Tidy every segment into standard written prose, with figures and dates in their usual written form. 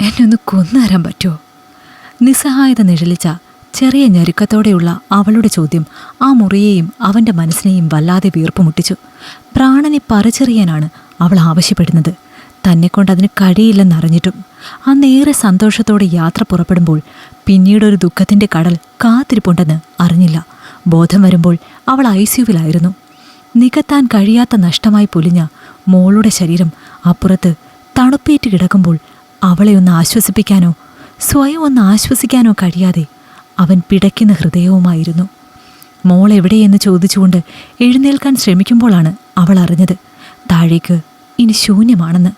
എന്നെ ഒന്ന് കൊന്നുതരാൻ പറ്റുമോ? നിസ്സഹായത നിഴലിച്ച ചെറിയ ഞെരുക്കത്തോടെയുള്ള അവളുടെ ചോദ്യം ആ മുറിയെയും അവൻ്റെ മനസ്സിനെയും വല്ലാതെ വീർപ്പുമുട്ടിച്ചു. പ്രാണനെ പറിച്ചെറിയാനാണ് അവൾ ആവശ്യപ്പെടുന്നത്. തന്നെക്കൊണ്ടതിന് കഴിയില്ലെന്നറിഞ്ഞിട്ടും അന്നേറെ സന്തോഷത്തോടെ യാത്ര പുറപ്പെടുമ്പോൾ പിന്നീടൊരു ദുഃഖത്തിൻ്റെ കടൽ കാത്തിരിപ്പുണ്ടെന്ന് അറിഞ്ഞില്ല. ബോധം വരുമ്പോൾ അവൾ ICUവിലായിരുന്നു. നികത്താൻ കഴിയാത്ത നഷ്ടമായി പൊലിഞ്ഞ മോളുടെ ശരീരം അപ്പുറത്ത് തണുപ്പേറ്റ് കിടക്കുമ്പോൾ അവളെ ഒന്ന് ആശ്വസിപ്പിക്കാനോ സ്വയം ഒന്ന് ആശ്വസിക്കാനോ കഴിയാതെ അവൻ പിടയ്ക്കുന്ന ഹൃദയവുമായിരുന്നു. മോൾ എവിടെയെന്ന് ചോദിച്ചുകൊണ്ട് എഴുന്നേൽക്കാൻ ശ്രമിക്കുമ്പോഴാണ് അവൾ അറിഞ്ഞത് താഴേക്ക് ഇനി ശൂന്യമാണെന്ന്.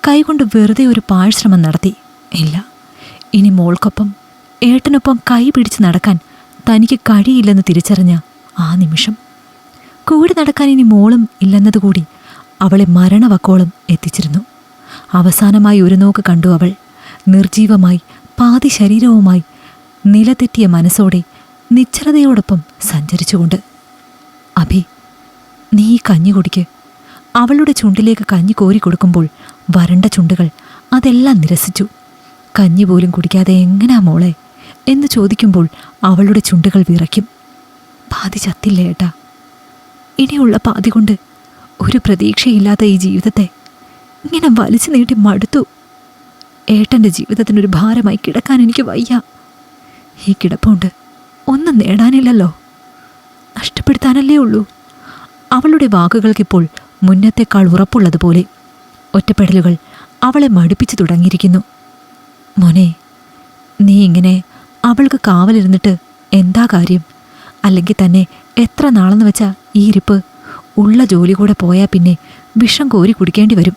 കൈകൊണ്ട് വെറുതെ ഒരു പാഴ്ശ്രമം നടത്തി. ഇല്ല, ഇനി മോൾക്കൊപ്പം ഏട്ടനൊപ്പം കൈ പിടിച്ച് നടക്കാൻ തനിക്ക് കഴിയില്ലെന്ന് തിരിച്ചറിഞ്ഞ ആ നിമിഷം കൂടി നടക്കാൻ ഇനി മോളും ഇല്ലെന്നതുകൂടി അവളെ മരണവക്കോളം എത്തിച്ചിരുന്നു. അവസാനമായി ഒരു നോക്ക് കണ്ടു അവൾ. നിർജീവമായി പാതി ശരീരവുമായി നിലതെറ്റിയ മനസ്സോടെ നിശ്ചലതയോടൊപ്പം സഞ്ചരിച്ചുകൊണ്ട്. അഭി, നീ ഈ കഞ്ഞി കുടിക്ക്. അവളുടെ ചുണ്ടിലേക്ക് കഞ്ഞി കോരി കൊടുക്കുമ്പോൾ വരണ്ട ചുണ്ടുകൾ അതെല്ലാം നിരസിച്ചു. കഞ്ഞി പോലും കുടിക്കാതെ എങ്ങനാ മോളെ എന്ന് ചോദിക്കുമ്പോൾ അവളുടെ ചുണ്ടുകൾ വിറയ്ക്കും. പാതി ചത്തില്ലേ ഏട്ടാ? ഇനിയുള്ള പാതി കൊണ്ട് ഒരു പ്രതീക്ഷയില്ലാത്ത ഈ ജീവിതത്തെ ഇങ്ങനെ വലിച്ചു നീട്ടി മടുത്തു. ഏട്ടൻ്റെ ജീവിതത്തിനൊരു ഭാരമായി കിടക്കാൻ എനിക്ക് വയ്യ. ഈ കിടപ്പുണ്ട് ഒന്നും നേടാനില്ലല്ലോ, നഷ്ടപ്പെടുത്താനല്ലേ ഉള്ളൂ. അവളുടെ വാക്കുകൾക്കിപ്പോൾ മുന്നത്തേക്കാൾ ഉറപ്പുള്ളതുപോലെ. ഒറ്റപ്പെടലുകൾ അവളെ മടുപ്പിച്ചു തുടങ്ങിയിരിക്കുന്നു. മോനെ, നീ ഇങ്ങനെ അവൾക്ക് കാവലിരുന്നിട്ട് എന്താ കാര്യം? അല്ലെങ്കിൽ തന്നെ എത്ര നാളെന്ന് വെച്ചാൽ ഈ ഇരിപ്പ്? ഉള്ള ജോലി കൂടെ പോയാൽ പിന്നെ വിഷം കോരി കുടിക്കേണ്ടി വരും.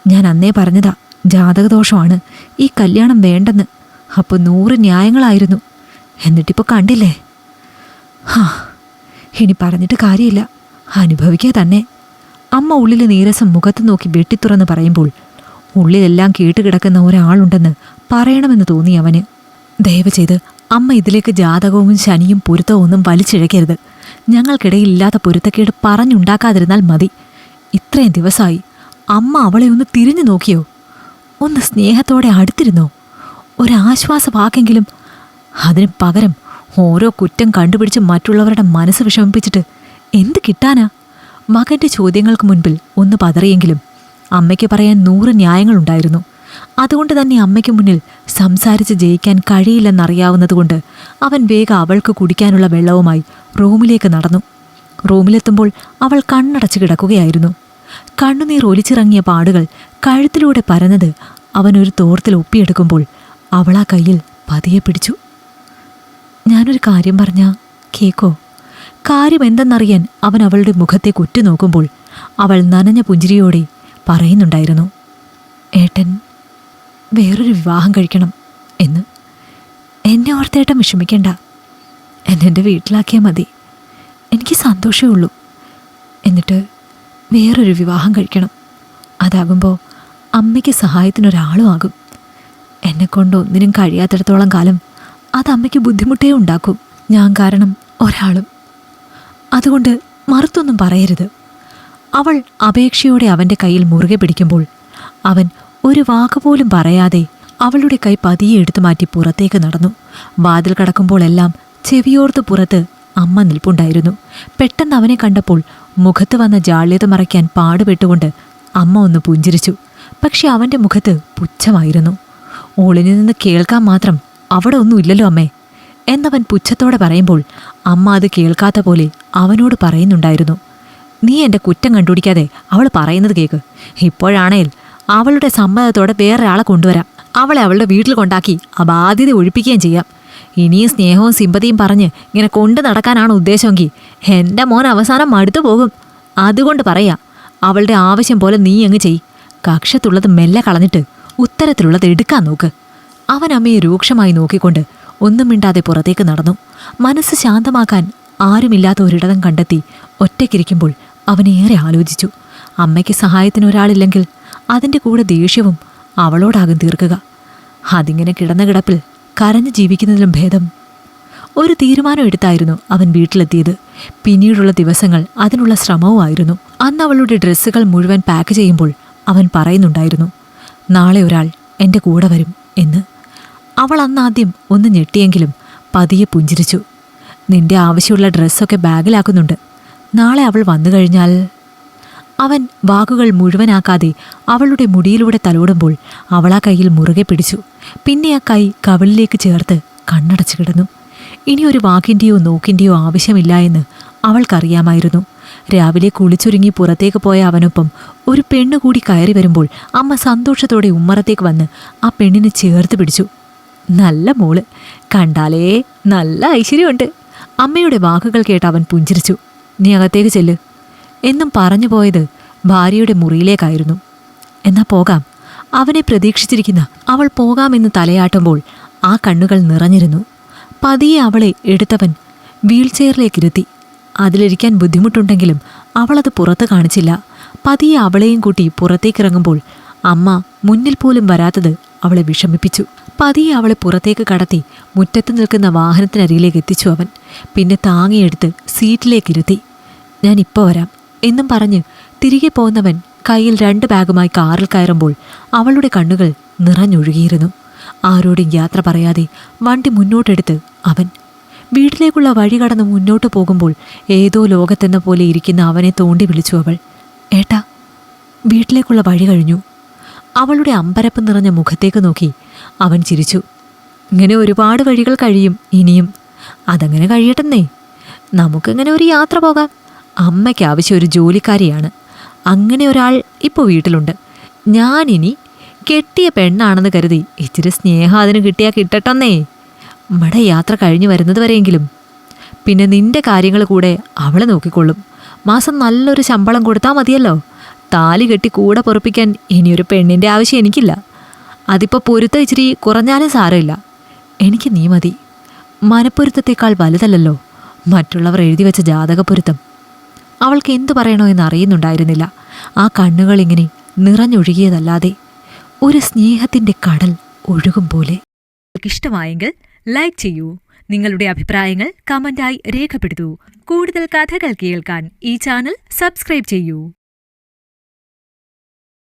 ഞാൻ അന്നേ പറഞ്ഞതാ, ജാതകദോഷമാണ്, ഈ കല്യാണം വേണ്ടെന്ന്. അപ്പോൾ 100 ന്യായങ്ങളായിരുന്നു. എന്നിട്ടിപ്പോൾ കണ്ടില്ലേ? ഇനി പറഞ്ഞിട്ട് കാര്യമില്ല, അനുഭവിക്കുക തന്നെ. അമ്മ ഉള്ളിലെ നീരസം മുഖത്ത് നോക്കി വെട്ടിത്തുറന്ന് പറയുമ്പോൾ ഉള്ളിലെല്ലാം കേട്ടുകിടക്കുന്ന ഒരാളുണ്ടെന്ന് പറയണമെന്ന് തോന്നി അവന്. ദയവ് ചെയ്ത് അമ്മ ഇതിലേക്ക് ജാതകവും ശനിയും പൊരുത്തവും ഒന്നും വലിച്ചിഴക്കരുത്. ഞങ്ങൾക്കിടയിലില്ലാത്ത പൊരുത്തക്കേട് പറഞ്ഞുണ്ടാക്കാതിരുന്നാൽ മതി. ഇത്രയും ദിവസമായി അമ്മ അവളെ ഒന്ന് തിരിഞ്ഞു നോക്കിയോ? ഒന്ന് സ്നേഹത്തോടെ അടുത്തിരുന്നോ? ഒരാശ്വാസ വാക്കെങ്കിലും. അതിന് പകരം ഓരോ കുറ്റം കണ്ടുപിടിച്ച് മറ്റുള്ളവരുടെ മനസ്സ് വിഷമിപ്പിച്ചിട്ട് എന്ത് കിട്ടാനാ? മകൻ്റെ ചോദ്യങ്ങൾക്ക് മുൻപിൽ ഒന്ന് പതറിയെങ്കിലും അമ്മയ്ക്ക് പറയാൻ 100 ന്യായങ്ങളുണ്ടായിരുന്നു. അതുകൊണ്ട് തന്നെ അമ്മയ്ക്ക് മുന്നിൽ സംസാരിച്ച് ജയിക്കാൻ കഴിയില്ലെന്നറിയാവുന്നതുകൊണ്ട് അവൻ വേഗം അവൾക്ക് കുടിക്കാനുള്ള വെള്ളവുമായി റൂമിലേക്ക് നടന്നു. റൂമിലെത്തുമ്പോൾ അവൾ കണ്ണടച്ച് കിടക്കുകയായിരുന്നു. കണ്ണുനീർ ഒലിച്ചിറങ്ങിയ പാടുകൾ കഴുത്തിലൂടെ പരന്നത് അവനൊരു തോർത്തിൽ ഒപ്പിയെടുക്കുമ്പോൾ അവൾ ആ കയ്യിൽ പതിയെ പിടിച്ചു. ഞാനൊരു കാര്യം പറഞ്ഞാ കേക്കോ? കാര്യം എന്തെന്നറിയാൻ അവൻ അവളുടെ മുഖത്തേക്ക് ഉറ്റുനോക്കുമ്പോൾ അവൾ നനഞ്ഞ പുഞ്ചിരിയോടെ പറയുന്നുണ്ടായിരുന്നു, ഏട്ടൻ വേറൊരു വിവാഹം കഴിക്കണം എന്ന്. എന്നെ ഓർത്തേട്ടൻ വിഷമിക്കണ്ട, എന്നെ വീട്ടിലാക്കിയാൽ മതി. എനിക്ക് സന്തോഷമേ ഉള്ളൂ. എന്നിട്ട് വേറൊരു വിവാഹം കഴിക്കണം. അതാകുമ്പോൾ അമ്മയ്ക്ക് സഹായത്തിനൊരാളും ആകും. എന്നെക്കൊണ്ട് ഒന്നിനും കഴിയാത്തിടത്തോളം കാലം അത് അമ്മയ്ക്ക് ബുദ്ധിമുട്ടേ ഉണ്ടാക്കും. ഞാൻ കാരണം ഒരാളും. അതുകൊണ്ട് മറുത്തൊന്നും പറയരുത്. അവൾ അപേക്ഷയോടെ അവൻ്റെ കയ്യിൽ മുറുകെ പിടിക്കുമ്പോൾ അവൻ ഒരു വാക്കുപോലും പറയാതെ അവളുടെ കൈ പതിയെ എടുത്തു മാറ്റി പുറത്തേക്ക് നടന്നു. വാതിൽ കടക്കുമ്പോഴെല്ലാം ചെവിയോർത്ത് പുറത്ത് അമ്മ നിൽപ്പുണ്ടായിരുന്നു. പെട്ടെന്ന് അവനെ കണ്ടപ്പോൾ മുഖത്ത് വന്ന ജാള്യത മറയ്ക്കാൻ പാടുപെട്ടുകൊണ്ട് അമ്മ ഒന്ന് പുഞ്ചിരിച്ചു. പക്ഷെ അവൻ്റെ മുഖത്ത് പുച്ഛമായിരുന്നു. ഒളിഞ്ഞു നിന്ന് കേൾക്കാൻ മാത്രം അവിടെ ഒന്നുമില്ലല്ലോ അമ്മേ എന്നവൻ പുച്ഛത്തോടെ പറയുമ്പോൾ അമ്മ അത് കേൾക്കാത്ത പോലെ അവനോട് പറയുന്നുണ്ടായിരുന്നു, നീ എൻ്റെ കുറ്റം കണ്ടുപിടിക്കാതെ അവൾ പറയുന്നത് കേൾക്ക്. ഇപ്പോഴാണേൽ അവളുടെ സമ്മതത്തോടെ വേറൊരാളെ കൊണ്ടുവരാം. അവളെ അവളുടെ വീട്ടിൽ കൊണ്ടാക്കി ആ ബാധ്യത ഒഴിപ്പിക്കുകയും ചെയ്യാം. ഇനിയും സ്നേഹവും സിമ്പതിയും പറഞ്ഞ് ഇങ്ങനെ കൊണ്ടു നടക്കാനാണ് ഉദ്ദേശമെങ്കിൽ എൻ്റെ മോൻ അവസാനം മടുത്തു പോകും. അതുകൊണ്ട് പറയാ, അവളുടെ ആവശ്യം പോലെ നീ അങ്ങ് ചെയ്. കക്ഷത്തുള്ളത് മെല്ലെ കളഞ്ഞിട്ട് ഉത്തരത്തിലുള്ളത് എടുക്കാൻ നോക്ക്. അവൻ അമ്മയെ രൂക്ഷമായി നോക്കിക്കൊണ്ട് ഒന്നും മിണ്ടാതെ പുറത്തേക്ക് നടന്നു. മനസ്സ് ശാന്തമാക്കാൻ ആരുമില്ലാത്ത ഒരിടം കണ്ടെത്തി ഒറ്റയ്ക്കിരിക്കുമ്പോൾ അവനേറെ ആലോചിച്ചു. അമ്മയ്ക്ക് സഹായത്തിന് ഒരാളില്ലെങ്കിൽ അതിൻ്റെ കൂടെ ദേഷ്യവും അവളോടാകും തീർക്കുക. അതിങ്ങനെ കിടന്ന കിടപ്പിൽ കരഞ്ഞു ജീവിക്കുന്നതിലും ഭേദം. ഒരു തീരുമാനം എടുത്തായിരുന്നു അവൻ വീട്ടിലെത്തിയത്. പിന്നീടുള്ള ദിവസങ്ങൾ അതിനുള്ള ശ്രമവുമായിരുന്നു. അന്ന് അവളുടെ ഡ്രസ്സുകൾ മുഴുവൻ പാക്ക് ചെയ്യുമ്പോൾ അവൻ പറയുന്നുണ്ടായിരുന്നു, നാളെ ഒരാൾ എൻ്റെ കൂടെ വരും എന്ന്. അവൾ അന്നാദ്യം ഒന്ന് ഞെട്ടിയെങ്കിലും പതിയെ പുഞ്ചിരിച്ചു. നിന്റെ ആവശ്യമുള്ള ഡ്രസ്സൊക്കെ ബാഗിലാക്കുന്നുണ്ട്. നാളെ അവൾ വന്നു കഴിഞ്ഞാൽ. അവൻ വാക്കുകൾ മുഴുവനാക്കാതെ അവളുടെ മുടിയിലൂടെ തലോടുമ്പോൾ അവൾ ആ കൈയിൽ മുറുകെ പിടിച്ചു. പിന്നെ ആ കൈ കവിളിലേക്ക് ചേർത്ത് കണ്ണടച്ചു കിടന്നു. ഇനിയൊരു വാക്കിൻ്റെയോ നോക്കിൻ്റെയോ ആവശ്യമില്ല എന്ന് അവൾക്കറിയാമായിരുന്നു. രാവിലെ കുളിച്ചൊരുങ്ങി പുറത്തേക്ക് പോയ അവനൊപ്പം ഒരു പെണ്ണ് കൂടി കയറി വരുമ്പോൾ അമ്മ സന്തോഷത്തോടെ ഉമ്മറത്തേക്ക് വന്ന് ആ പെണ്ണിനെ ചേർത്ത് പിടിച്ചു. നല്ല മോള്, കണ്ടാലേ നല്ല ഐശ്വര്യമുണ്ട്. അമ്മയുടെ വാക്കുകൾ കേട്ട് അവൻ പുഞ്ചിരിച്ചു. നീ അകത്തേക്ക് ചെല്ല് എന്നും പറഞ്ഞു പോയത് ഭാര്യയുടെ മുറിയിലേക്കായിരുന്നു. എന്നാ പോകാം. അവനെ പ്രതീക്ഷിച്ചിരിക്കുന്ന അവൾ പോകാമെന്ന് തലയാട്ടുമ്പോൾ ആ കണ്ണുകൾ നിറഞ്ഞിരുന്നു. പതിയെ അവളെ എടുത്തവൻ വീൽചെയറിലേക്കിരുത്തി. അതിലിരിക്കാൻ ബുദ്ധിമുട്ടുണ്ടെങ്കിലും അവളത് പുറത്ത് കാണിച്ചില്ല. പതിയെ അവളെയും കൂട്ടി പുറത്തേക്കിറങ്ങുമ്പോൾ അമ്മ മുന്നിൽ പോലും വരാത്തത് അവളെ വിഷമിപ്പിച്ചു. പതിയെ അവളെ പുറത്തേക്ക് കടത്തി മുറ്റത്ത് നിൽക്കുന്ന വാഹനത്തിനരികിലേക്ക് എത്തിച്ചു അവൻ. പിന്നെ താങ്ങിയെടുത്ത് സീറ്റിലേക്കിരുത്തി. ഞാൻ ഇപ്പോൾ വരാം എന്നും പറഞ്ഞ് തിരികെ പോന്നവൻ കയ്യിൽ 2 ബാഗുമായി കാറിൽ കയറുമ്പോൾ അവളുടെ കണ്ണുകൾ നിറഞ്ഞൊഴുകിയിരുന്നു. ആരോടും യാത്ര പറയാതെ വണ്ടി മുന്നോട്ടെടുത്ത് അവൻ വീട്ടിലേക്കുള്ള വഴി കടന്ന് മുന്നോട്ട് പോകുമ്പോൾ ഏതോ ലോകത്തെന്ന പോലെ ഇരിക്കുന്ന അവനെ തോണ്ടി വിളിച്ചു അവൾ. ഏട്ടാ, വീട്ടിലേക്കുള്ള വഴി കഴിഞ്ഞു. അവളുടെ അമ്പരപ്പ് നിറഞ്ഞ മുഖത്തേക്ക് നോക്കി അവൻ ചിരിച്ചു. ഇങ്ങനെ ഒരുപാട് വഴികൾ കഴിയും ഇനിയും. അതങ്ങനെ കഴിയട്ടെന്നേ. നമുക്കിങ്ങനെ ഒരു യാത്ര പോകാം. അമ്മയ്ക്ക് ആവശ്യം ഒരു ജോലിക്കാരിയാണ്. അങ്ങനെ ഒരാൾ ഇപ്പോൾ വീട്ടിലുണ്ട്. ഞാനിനി കെട്ടിയ പെണ്ണാണെന്ന് കരുതി ഇച്ചിരി സ്നേഹം അതിന് കിട്ടിയാൽ കിട്ടട്ടെന്നേ. നമ്മുടെ യാത്ര കഴിഞ്ഞു വരുന്നത് വരെയെങ്കിലും. പിന്നെ നിന്റെ കാര്യങ്ങൾ കൂടെ അവളെ നോക്കിക്കൊള്ളും. മാസം നല്ലൊരു ശമ്പളം കൊടുത്താൽ മതിയല്ലോ. താലി കെട്ടി കൂടെ പൊറപ്പിക്കാൻ ഇനിയൊരു പെണ്ണിൻ്റെ ആവശ്യം എനിക്കില്ല. അതിപ്പോൾ പൊരുത്തം ഇച്ചിരി കുറഞ്ഞാലും സാരമില്ല. എനിക്ക് നീ മതി. മനപ്പൊരുത്തത്തേക്കാൾ വലുതല്ലല്ലോ മറ്റുള്ളവർ എഴുതി വെച്ച ജാതകപ്പൊരുത്തം. അവൾക്ക് എന്തു പറയണോ എന്നറിയുന്നുണ്ടായിരുന്നില്ല. ആ കണ്ണുകളിങ്ങനെ നിറഞ്ഞൊഴുകിയതല്ലാതെ ഒരു സ്നേഹത്തിൻ്റെ കടൽ ഒഴുകും പോലെ. ഇഷ്ടമായെങ്കിൽ ലൈക്ക് ചെയ്യൂ. നിങ്ങളുടെ അഭിപ്രായങ്ങൾ കമന്റായി രേഖപ്പെടുത്തൂ. കൂടുതൽ കഥകൾ കേൾക്കാൻ ഈ ചാനൽ സബ്സ്ക്രൈബ് ചെയ്യൂ.